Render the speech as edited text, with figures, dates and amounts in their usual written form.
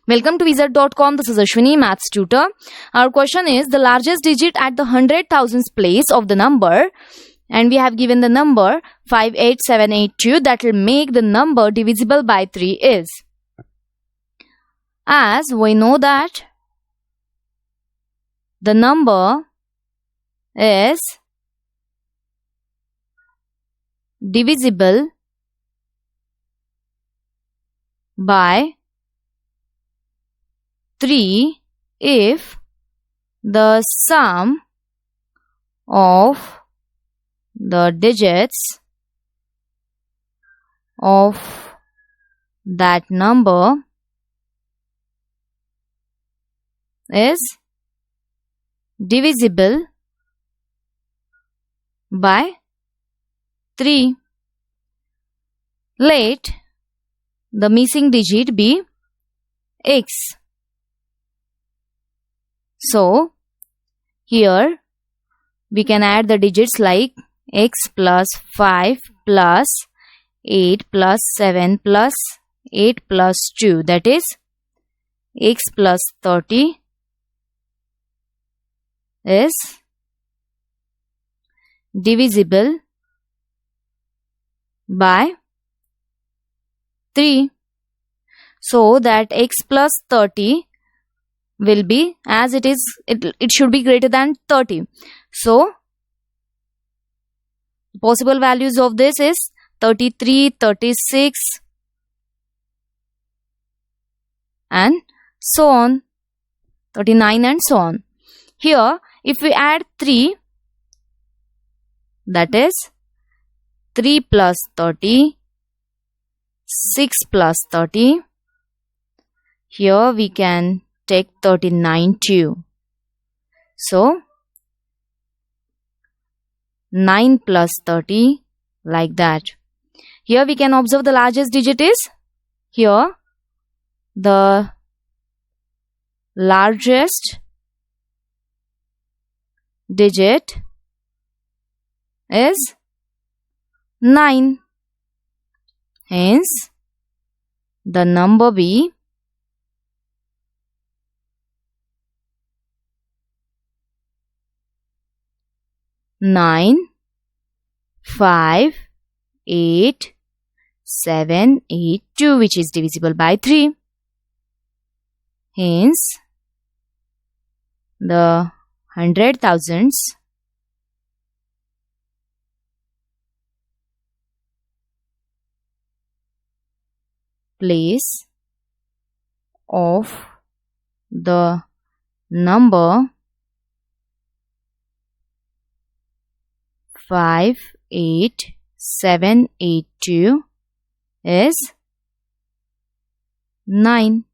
Welcome to Wizard.com. This is Ashwini, Maths tutor. Our question is the largest digit at the 100,000th place of the number, and we have given the number 58782 that will make the number divisible by 3 is. As we know that the number is divisible by 3 if the sum of the digits of that number is divisible by 3. Let the missing digit be x. So, here we can add the digits like x plus 5 plus 8 plus 7 plus 8 plus 2, that is x plus 30 is divisible by 3. So that x plus 30 will be, as it is, it should be greater than 30. So possible values of this is 33, 36 and so on, 39 and so on. Here if we add 3, that is 3 plus 30, 6 plus 30. Here we can take 39 too. So 9 plus 30, like that. Here we can observe the largest digit is, here the largest digit is 9. Hence the number be 9, 5, 8, 7, 8, 2, which is divisible by 3. Hence the 100,000s place of the number 58782 is 9.